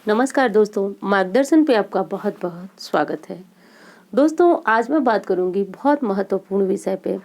नमस्कार दोस्तों, मार्गदर्शन पे आपका बहुत बहुत स्वागत है। दोस्तों, आज मैं बात करूंगी बहुत महत्वपूर्ण विषय पे।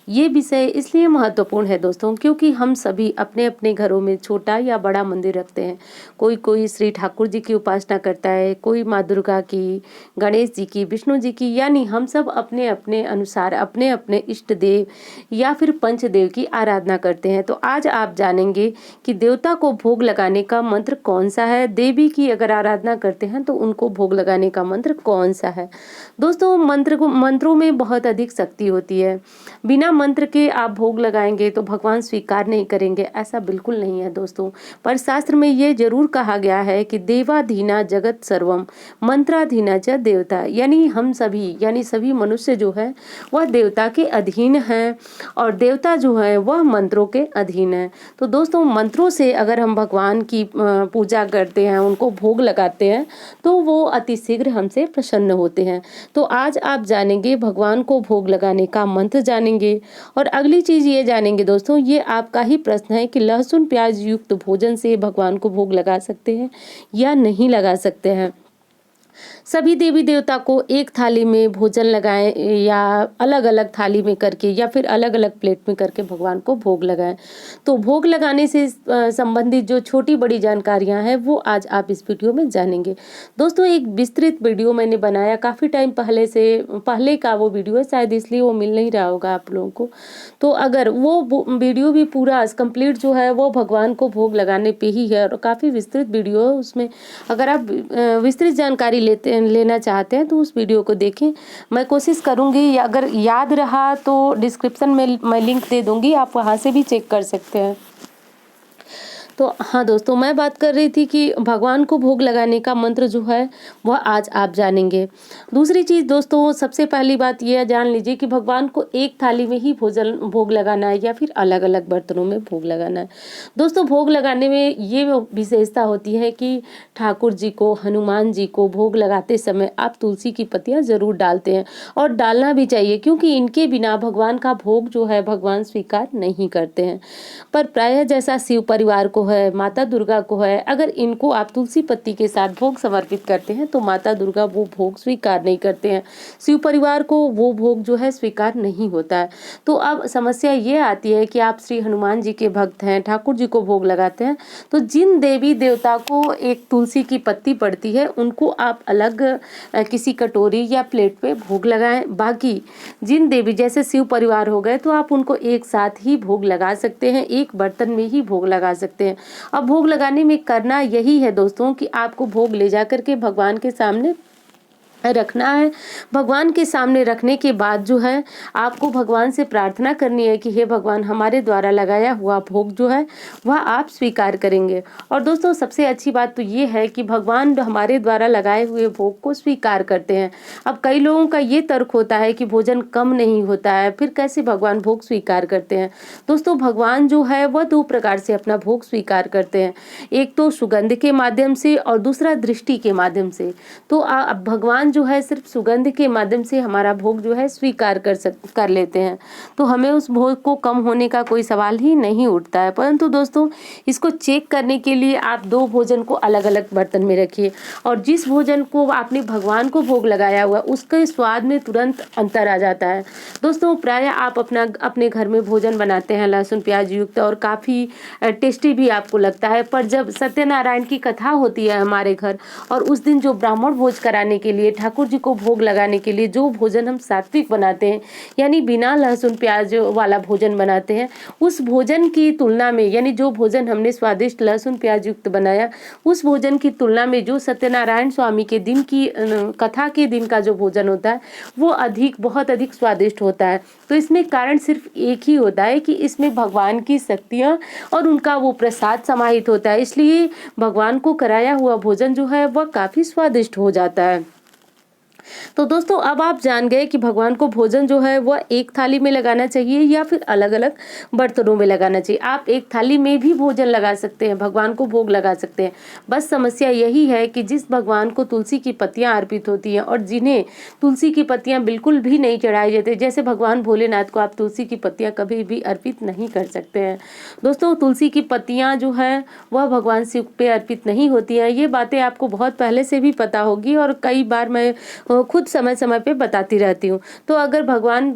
ये विषय इसलिए महत्वपूर्ण है दोस्तों, क्योंकि हम सभी अपने अपने घरों में छोटा या बड़ा मंदिर रखते हैं। कोई कोई श्री ठाकुर जी की उपासना करता है, कोई माँ दुर्गा की, गणेश जी की, विष्णु जी की, यानी हम सब अपने अपने अनुसार अपने अपने इष्ट देव या फिर पंचदेव की आराधना करते हैं। तो आज आप जानेंगे कि देवता को भोग लगाने का मंत्र कौन सा है, देवी की अगर आराधना करते हैं तो उनको भोग लगाने का मंत्र कौन सा है। दोस्तों, मंत्रों में बहुत अधिक शक्ति होती है। बिना मंत्र के आप भोग लगाएंगे तो भगवान स्वीकार नहीं करेंगे, ऐसा बिल्कुल नहीं है दोस्तों। पर शास्त्र में ये जरूर कहा गया है कि देवाधीना जगत सर्वम मंत्राधीना च देवता, यानी हम सभी यानी सभी मनुष्य जो है वह देवता के अधीन है और देवता जो है वह मंत्रों के अधीन है। तो दोस्तों, मंत्रों से अगर हम भगवान की पूजा करते हैं, उनको भोग लगाते हैं, तो वो अति शीघ्र हमसे प्रसन्न होते हैं। तो आज आप जानेंगे भगवान को भोग लगाने का मंत्र जानेंगे। और अगली चीज ये जानेंगे दोस्तों, ये आपका ही प्रश्न है कि लहसुन प्याज युक्त भोजन से भगवान को भोग लगा सकते हैं या नहीं लगा सकते हैं। सभी देवी देवता को एक थाली में भोजन लगाएं या अलग अलग थाली में करके या फिर अलग अलग प्लेट में करके भगवान को भोग लगाएं। तो भोग लगाने से संबंधित जो छोटी बड़ी जानकारियां हैं वो आज आप इस वीडियो में जानेंगे। दोस्तों, एक विस्तृत वीडियो मैंने बनाया काफ़ी टाइम पहले का वो वीडियो है, शायद इसलिए वो मिल नहीं रहा होगा आप लोगों को। तो अगर वो वीडियो भी पूरा कंप्लीट जो है वो भगवान को भोग लगाने पे ही है और काफ़ी विस्तृत वीडियो है उसमें। अगर आप विस्तृत जानकारी लेना चाहते हैं तो उस वीडियो को देखें। मैं कोशिश करूंगी, या अगर याद रहा तो डिस्क्रिप्शन में मैं लिंक दे दूंगी, आप वहां से भी चेक कर सकते हैं। तो हाँ दोस्तों, मैं बात कर रही थी कि भगवान को भोग लगाने का मंत्र जो है वह आज आप जानेंगे। दूसरी चीज़ दोस्तों, सबसे पहली बात यह जान लीजिए कि भगवान को एक थाली में ही भोग लगाना है या फिर अलग अलग बर्तनों में भोग लगाना है। दोस्तों, भोग लगाने में ये विशेषता होती है कि ठाकुर जी को, हनुमान जी को भोग लगाते समय आप तुलसी की पत्तियाँ जरूर डालते हैं और डालना भी चाहिए, क्योंकि इनके बिना भगवान का भोग जो है भगवान स्वीकार नहीं करते हैं। पर प्रायः जैसा शिव परिवार को है, माता दुर्गा को है, अगर इनको आप तुलसी पत्ती के साथ भोग समर्पित करते हैं तो माता दुर्गा वो भोग स्वीकार नहीं करते हैं, शिव परिवार को वो भोग जो है स्वीकार नहीं होता है। तो अब समस्या ये आती है कि आप श्री हनुमान जी के भक्त हैं, ठाकुर जी को भोग लगाते हैं, तो जिन देवी देवता को एक तुलसी की पत्ती पड़ती है उनको आप अलग किसी कटोरी या प्लेट पे भोग लगाएं। बाकी जिन देवी जैसे शिव परिवार हो गए तो आप उनको एक साथ ही भोग लगा सकते हैं, एक बर्तन में ही भोग लगा सकते हैं। अब भोग लगाने में करना यही है दोस्तों कि आपको भोग ले जा करके भगवान के सामने रखना है। भगवान के सामने रखने के बाद जो है आपको भगवान से प्रार्थना करनी है कि हे भगवान, हमारे द्वारा लगाया हुआ भोग जो है वह आप स्वीकार करेंगे। और दोस्तों, सबसे अच्छी बात तो ये है कि भगवान हमारे द्वारा लगाए हुए भोग को स्वीकार करते हैं। अब कई लोगों का ये तर्क होता है कि भोजन कम नहीं होता है, फिर कैसे भगवान भोग स्वीकार करते हैं। दोस्तों, भगवान जो है वह दो प्रकार से अपना भोग स्वीकार करते हैं, एक तो सुगंध के माध्यम से और दूसरा दृष्टि के माध्यम से। तो भगवान जो है सिर्फ सुगंध के माध्यम से हमारा भोग जो है स्वीकार कर लेते हैं, तो हमें उस भोग को कम होने का कोई सवाल ही नहीं उठता है। परंतु दोस्तों, इसको चेक करने के लिए आप दो भोजन को अलग अलग बर्तन में रखिए और जिस भोजन को आपने भगवान को भोग लगाया हुआ उसके स्वाद में तुरंत अंतर आ जाता है। दोस्तों, प्राय आप अपने घर में भोजन बनाते हैं लहसुन प्याज युक्त और काफ़ी टेस्टी भी आपको लगता है, पर जब सत्यनारायण की कथा होती है हमारे घर और उस दिन जो ब्राह्मण भोज कराने के लिए, ठाकुर जी को भोग लगाने के लिए जो भोजन हम सात्विक बनाते हैं, यानी बिना लहसुन प्याज वाला भोजन बनाते हैं, उस भोजन की तुलना में, यानी जो भोजन हमने स्वादिष्ट लहसुन प्याज युक्त बनाया, उस भोजन की तुलना में जो सत्यनारायण स्वामी के दिन की कथा के दिन का जो भोजन होता है वो बहुत अधिक स्वादिष्ट होता है। तो इसमें कारण सिर्फ एक ही होता है कि इसमें भगवान की शक्तियाँ और उनका वो प्रसाद समाहित होता है, इसलिए भगवान को कराया हुआ भोजन जो है वह काफ़ी स्वादिष्ट हो जाता है। तो दोस्तों अब आप जान गए कि भगवान को भोजन जो है वह एक थाली में लगाना चाहिए या फिर अलग अलग बर्तनों में लगाना चाहिए। आप एक थाली में भी भोजन लगा सकते हैं, भगवान को भोग लगा सकते हैं। बस समस्या यही है कि जिस भगवान को तुलसी की पत्तियां अर्पित होती हैं और जिन्हें तुलसी की पत्तियां बिल्कुल भी नहीं चढ़ाई जाती, जैसे भगवान भोलेनाथ को आप तुलसी की पत्तियां कभी भी अर्पित नहीं कर सकते हैं। दोस्तों तुलसी की पत्तियां जो है वह भगवान शिव पे अर्पित नहीं होती हैं। ये बातें आपको बहुत पहले से भी पता होगी और कई बार मैं खुद समय समय पे बताती रहती हूँ। तो अगर भगवान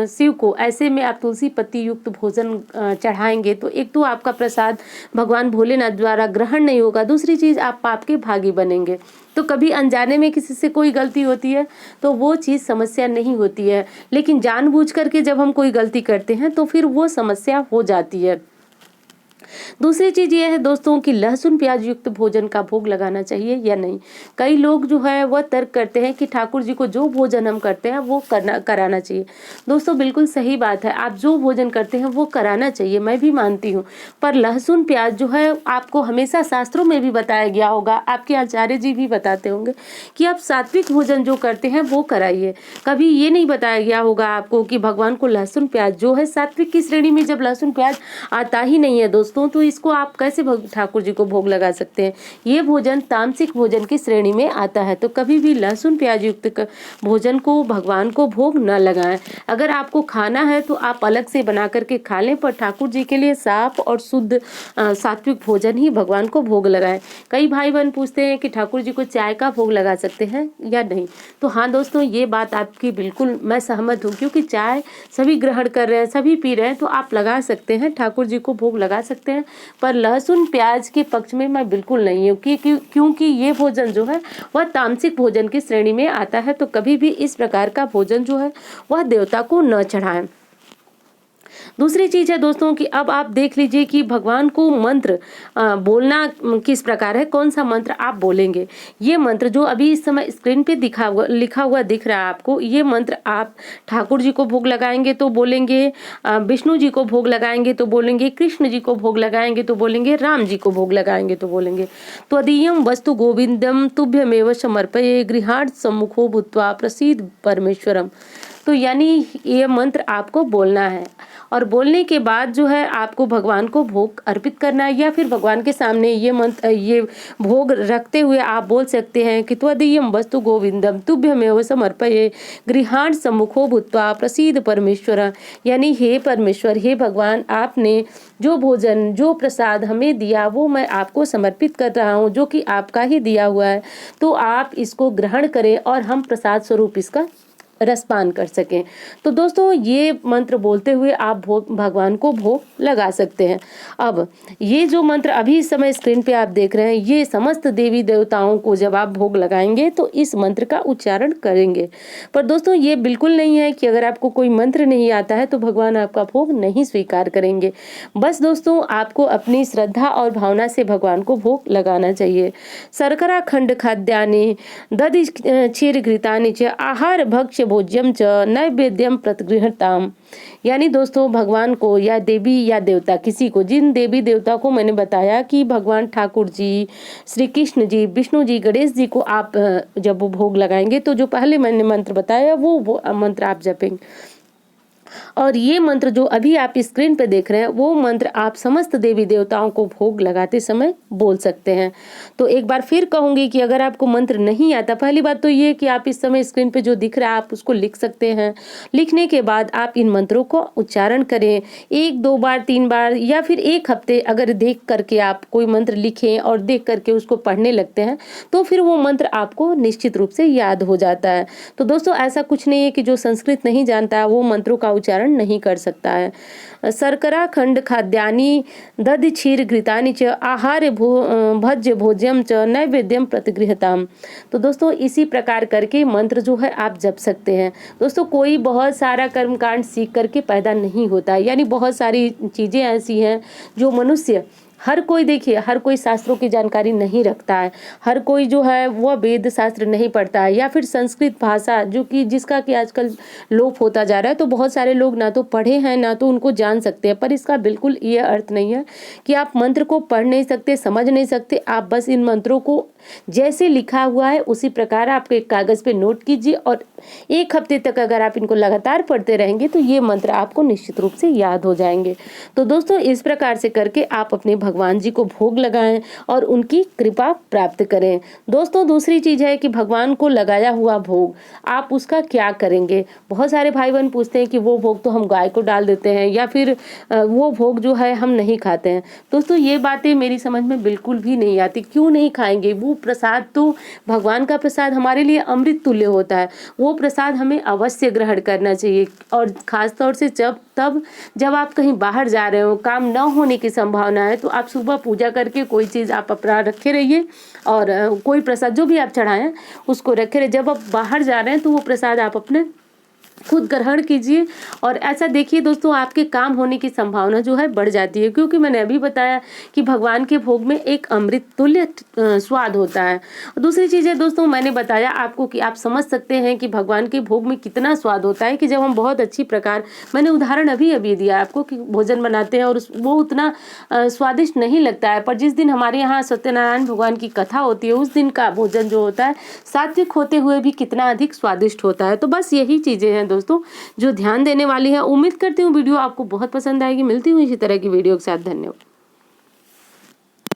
शिव को ऐसे में आप तुलसी पत्ती युक्त भोजन चढ़ाएंगे तो एक तो आपका प्रसाद भगवान भोलेनाथ द्वारा ग्रहण नहीं होगा, दूसरी चीज आप पाप के भागी बनेंगे। तो कभी अनजाने में किसी से कोई गलती होती है तो वो चीज़ समस्या नहीं होती है, लेकिन जानबूझ करके जब हम कोई गलती करते हैं तो फिर वो समस्या हो जाती है। दूसरी चीज ये है दोस्तों कि लहसुन प्याज युक्त भोजन का भोग लगाना चाहिए या नहीं। कई लोग जो है वह तर्क करते हैं कि ठाकुर जी को जो भोजन हम करते हैं वो कराना चाहिए। दोस्तों बिल्कुल सही बात है, आप जो भोजन करते हैं वो कराना चाहिए, मैं भी मानती हूँ। पर लहसुन प्याज जो है आपको हमेशा शास्त्रों में भी बताया गया होगा, आपके आचार्य जी भी बताते होंगे कि आप सात्विक भोजन जो करते हैं वो कराइए। कभी ये नहीं बताया गया होगा आपको कि भगवान को लहसुन प्याज जो है सात्विक की श्रेणी में जब लहसुन प्याज आता ही नहीं है दोस्तों, तो इसको आप कैसे ठाकुर जी को भोग लगा सकते हैं। ये भोजन तामसिक भोजन की श्रेणी में आता है। तो कभी भी लहसुन प्याज युक्त भोजन को भगवान को भोग न लगाएं। अगर आपको खाना है तो आप अलग से बना करके खा लें, पर ठाकुर जी के लिए साफ और शुद्ध सात्विक भोजन ही भगवान को भोग लगाएं। कई भाई बहन पूछते हैं कि ठाकुर जी को चाय का भोग लगा सकते हैं या नहीं। तो हाँ दोस्तों, ये बात आपकी बिल्कुल मैं सहमत हूँ, क्योंकि चाय सभी ग्रहण कर रहे हैं, सभी पी रहे हैं, तो आप लगा सकते हैं, ठाकुर जी को भोग लगा सकते हैं। पर लहसुन प्याज के पक्ष में मैं बिल्कुल नहीं हूँ, क्योंकि ये भोजन जो है वह तामसिक भोजन की श्रेणी में आता है। तो कभी भी इस प्रकार का भोजन जो है वह देवता को न चढ़ाएं। दूसरी चीज है दोस्तों कि अब आप देख लीजिए कि भगवान को मंत्र बोलना किस प्रकार है, कौन सा मंत्र आप बोलेंगे। ये मंत्र जो अभी इस समय स्क्रीन पे लिखा हुआ दिख रहा है आपको, ये मंत्र आप ठाकुर जी को भोग लगाएंगे तो बोलेंगे, विष्णु जी को भोग लगाएंगे तो बोलेंगे, कृष्ण जी को भोग लगाएंगे तो बोलेंगे, राम जी को भोग लगाएंगे तो बोलेंगे। त्वदीयम वस्तु गोविंदम तुभ्यमेव समर्पये गृहाण सम्मुखो भूत्वा प्रसीद परमेश्वरम। तो यानी ये मंत्र आपको बोलना है और बोलने के बाद जो है आपको भगवान को भोग अर्पित करना है, या फिर भगवान के सामने ये मंत्र ये भोग रखते हुए आप बोल सकते हैं कि त्वदीयम वस्तु गोविंदम तुभ्यमेव समर्पये गृहाण सम्मुखो भूत्वा प्रसीद परमेश्वर। यानी हे परमेश्वर, हे भगवान, आपने जो भोजन जो प्रसाद हमें दिया वो मैं आपको समर्पित कर रहा हूँ, जो कि आपका ही दिया हुआ है। तो आप इसको ग्रहण करें और हम प्रसाद स्वरूप इसका रसपान कर सकें। तो दोस्तों ये मंत्र बोलते हुए आप भगवान को भोग लगा सकते हैं। अब ये जो मंत्र अभी इस समय स्क्रीन पे आप देख रहे हैं, ये समस्त देवी देवताओं को जब आप भोग लगाएंगे तो इस मंत्र का उच्चारण करेंगे। पर दोस्तों ये बिल्कुल नहीं है कि अगर आपको कोई मंत्र नहीं आता है तो भगवान आपका भोग नहीं स्वीकार करेंगे। बस दोस्तों आपको अपनी श्रद्धा और भावना से भगवान को भोग लगाना चाहिए। शर्करा खंड खाद्यानि दधि क्षीर घृतानि च आहार भक्ष्य भोज्यम च नैवेद्यम प्रतिगृह्यताम। यानी दोस्तों भगवान को या देवी या देवता किसी को, जिन देवी देवता को मैंने बताया कि भगवान ठाकुर जी, श्री कृष्ण जी, विष्णु जी, गणेश जी को आप जब वो भोग लगाएंगे तो जो पहले मैंने मंत्र बताया वो मंत्र आप जपेंगे। और ये मंत्र जो अभी आप स्क्रीन पे देख रहे हैं वो मंत्र आप समस्त देवी देवताओं को भोग लगाते समय बोल सकते हैं। तो एक बार फिर कहूंगी कि अगर आपको मंत्र नहीं आता, पहली बात तो ये कि आप इस समय स्क्रीन पे जो दिख रहा है आप उसको लिख सकते हैं। लिखने के बाद आप इन मंत्रों को उच्चारण करें 1, 2 बार, 3 बार, या फिर 1 हफ्ते अगर देख करके आप कोई मंत्र लिखें और देख करके उसको पढ़ने लगते हैं तो फिर वो मंत्र आपको निश्चित रूप से याद हो जाता है। तो दोस्तों ऐसा कुछ नहीं है कि जो संस्कृत नहीं जानता है वो मंत्रों का उच्चारण नहीं कर सकता है। शर्करा खंड खाद्यानि दधि क्षीर घृतानि च आहार भज्य भोज्यम च नैवेद्यम प्रतिगृह्यताम। तो दोस्तों इसी प्रकार करके मंत्र जो है आप जप सकते हैं। दोस्तों कोई बहुत सारा कर्मकांड सीख करके पैदा नहीं होता है, यानी बहुत सारी चीजें ऐसी हैं जो मनुष्य हर कोई देखिए, हर कोई शास्त्रों की जानकारी नहीं रखता है, हर कोई जो है वह वेद शास्त्र नहीं पढ़ता है, या फिर संस्कृत भाषा जो कि जिसका कि आजकल लोप होता जा रहा है। तो बहुत सारे लोग ना तो पढ़े हैं, ना तो उनको जान सकते हैं, पर इसका बिल्कुल ये अर्थ नहीं है कि आप मंत्र को पढ़ नहीं सकते, समझ नहीं सकते। आप बस इन मंत्रों को जैसे लिखा हुआ है उसी प्रकार आप एक कागज पे नोट कीजिए, और 1 हफ्ते तक अगर आप इनको लगातार पढ़ते रहेंगे तो ये मंत्र आपको निश्चित रूप से याद हो जाएंगे। तो दोस्तों, इस प्रकार से करके आप अपने भगवान जी को भोग लगाएं और उनकी कृपा प्राप्त करें। दोस्तों, दूसरी चीज है कि भगवान को लगाया हुआ भोग आप उसका क्या करेंगे। बहुत सारे भाई बहन पूछते हैं कि वो भोग तो हम गाय को डाल देते हैं, या फिर वो भोग जो है हम नहीं खाते हैं। दोस्तों, ये बातें मेरी समझ में बिल्कुल भी नहीं आती। क्यों नहीं खाएंगे? वो प्रसाद तो भगवान का प्रसाद हमारे लिए अमृत तुल्य होता है। वो प्रसाद हमें अवश्य ग्रहण करना चाहिए, और खास तौर से जब आप कहीं बाहर जा रहे हो, काम न होने की संभावना है, तो आप सुबह पूजा करके कोई चीज़ आप अपना रखे रहिए, और कोई प्रसाद जो भी आप चढ़ाएं उसको रखे रहिए। जब आप बाहर जा रहे हैं तो वो प्रसाद आप अपने खुद ग्रहण कीजिए, और ऐसा देखिए दोस्तों, आपके काम होने की संभावना जो है बढ़ जाती है, क्योंकि मैंने अभी बताया कि भगवान के भोग में एक अमृत तुल्य स्वाद होता है। दूसरी चीज़ है दोस्तों, मैंने बताया आपको कि आप समझ सकते हैं कि भगवान के भोग में कितना स्वाद होता है, कि जब हम बहुत अच्छी प्रकार, मैंने उदाहरण अभी दिया आपको कि भोजन बनाते हैं और वो उतना स्वादिष्ट नहीं लगता है, पर जिस दिन हमारे यहाँ सत्यनारायण भगवान की कथा होती है उस दिन का भोजन जो होता है सात्विक होते हुए भी कितना अधिक स्वादिष्ट होता है। तो बस यही चीज़ें हैं दोस्तों जो ध्यान देने वाली है। उम्मीद करती हूँ वीडियो आपको बहुत पसंद आएगी। मिलती हूँ इसी तरह की वीडियो के साथ। धन्यवाद।